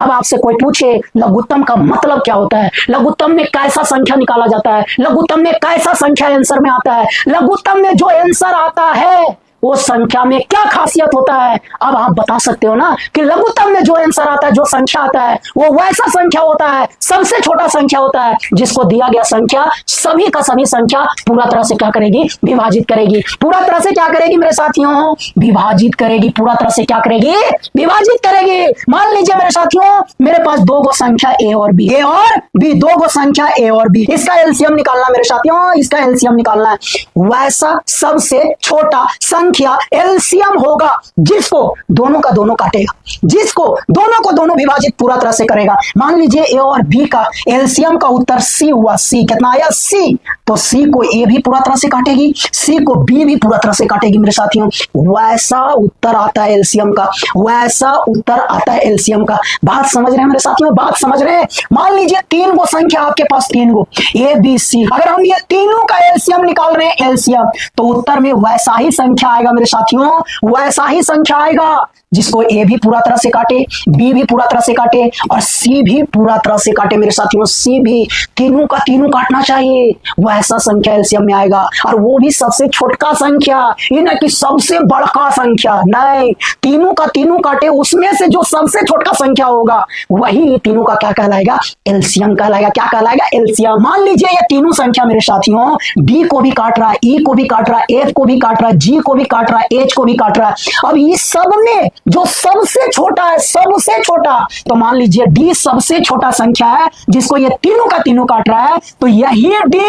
अब आपसे कोई पूछे लघुत्तम का मतलब क्या होता है, लघुत्तम में कैसा संख्या निकाला जाता है, लघुत्तम में कैसा संख्या आंसर में आता है, लघुत्तम में जो आंसर आता है वो संख्या में क्या खासियत होता है, अब आप बता सकते हो ना कि लघुत्तम में जो आंसर आता है, जो संख्या आता है, वो वैसा संख्या होता है, सबसे छोटा संख्या होता है, जिसको दिया गया संख्या सभी का सभी संख्या पूरा तरह से क्या करेगी, विभाजित करेगी। पूरा तरह से क्या करेगी मेरे साथियों, विभाजित करेगी। पूरा तरह से क्या करेगी, विभाजित करेगी। मान लीजिए मेरे साथियों, मेरे पास दो गो संख्या ए और बी, ए और बी, दो गो संख्या ए और बी, इसका एलसीएम निकालना मेरे साथियों, इसका एलसीएम निकालना है। वैसा सबसे छोटा संख्या एलसीएम होगा जिसको दोनों का दोनों काटेगा, जिसको दोनों को दोनों विभाजित पूरा तरह से करेगा। मान लीजिए ए और बी का एलसीएम का उत्तर सी हुआ, सी कितना आया, सी, तो सी को ए भी पूरा तरह से काटेगी, सी को बी भी पूरा तरह से काटेगी मेरे साथियों। वैसा उत्तर आता है एलसीएम का, वैसा उत्तर आता है एलसीएम का। बात समझ रहे हैं मेरे साथियों, बात समझ रहे हैं। मान लीजिए तीन गो संख्या आपके पास, तीन गो ए बी सी, अगर हम ये तीनों का एलसीएम निकाल रहे हैं, एलसीएम, तो उत्तर में वैसा ही संख्या आएगा मेरे साथियों, वैसा ही संख्या आएगा जिसको ए भी पूरा तरह से काटे, बी भी पूरा तरह से काटे और सी भी पूरा तरह से काटे मेरे साथियों, सी भी, तीनों का तीनों काटना चाहिए, वैसा संख्या एलसीएम में आएगा। और वो भी सबसे छोटा संख्या, ये ना कि सबसे बड़ा संख्या, नहीं, तीनों का तीनों काटे, उसमें से जो सबसे छोटा संख्या होगा वही तीनों का क्या कहलाएगा, एलसीएम कहलाएगा। क्या कहलाएगा, एलसीएम। मान लीजिए ये तीनों संख्या मेरे साथियों डी को भी काट रहा है, ई को भी काट रहा है, एफ को भी काट रहा है, जी को भी काट रहा है, एच को भी काट रहा है। अब इस सब में जो सबसे छोटा है, सबसे छोटा, तो मान लीजिए डी सबसे छोटा संख्या है जिसको ये तीनों का तीनों काट रहा है, तो यही डी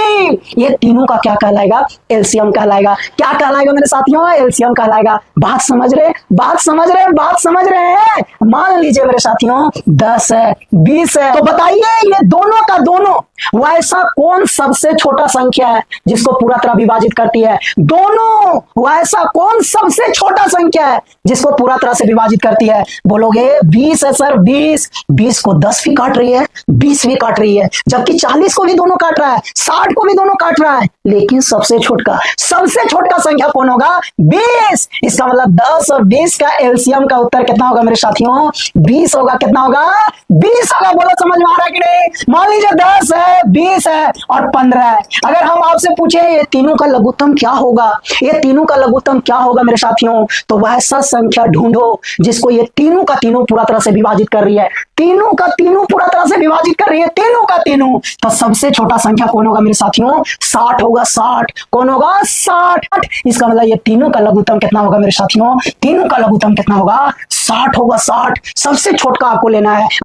ये तीनों का क्या कहलाएगा, एलसीएम कहलाएगा। क्या कहलाएगा मेरे साथियों, एलसीएम कहलाएगा। बात समझ रहे, बात समझ रहे, बात समझ रहे हैं। मान लीजिए मेरे साथियों 10 है, 20 है, तो बताइए ये दोनों का दोनों वैसा कौन सबसे छोटा संख्या है जिसको पूरा तरह विभाजित करती है, दोनों वैसा कौन सबसे छोटा संख्या है जिसको पूरा तरह से विभाजित करती है। बोलोगे 20 है सर, 20, 20 को 10 भी काट रही है, 20 भी काट रही है, जबकि 40 को भी दोनों काट रहा है, 60 को भी दोनों काट रहा है, लेकिन सबसे छोटा संख्या कौन होगा, 20। इसका मतलब 10 और 20 का एलसीएम का उत्तर कितना होगा मेरे साथियों, 20 होगा। कितना होगा, 20 होगा। बोलो समझ में आ रहा है कि नहीं। मान लीजिए 10 है, 20 है और 15 है। अगर हम आपसे पूछे ये तीनों का लघुत्तम क्या होगा, ये तीनों का लघुत्तम क्या होगा मेरे साथियों, तो वैसा संख्या ढूंढो जिसको ये तीनों का तीनों पूरा तरह से विभाजित कर रही है, तीनों का तीनों पूरा तरह से विभाजित कर रही है, तीनों का तीनों। तो सबसे छोटा संख्या कौन होगा मेरे साथियों, 60 होगा, 60 कौन होगा, 60। इसका मतलब ये तीनों का लघुत्तम कितना होगा मेरे साथियों, तीनों का लघुत्तम कितना होगा, 60 होगा, 60। सबसे छोटा आपको लेना है।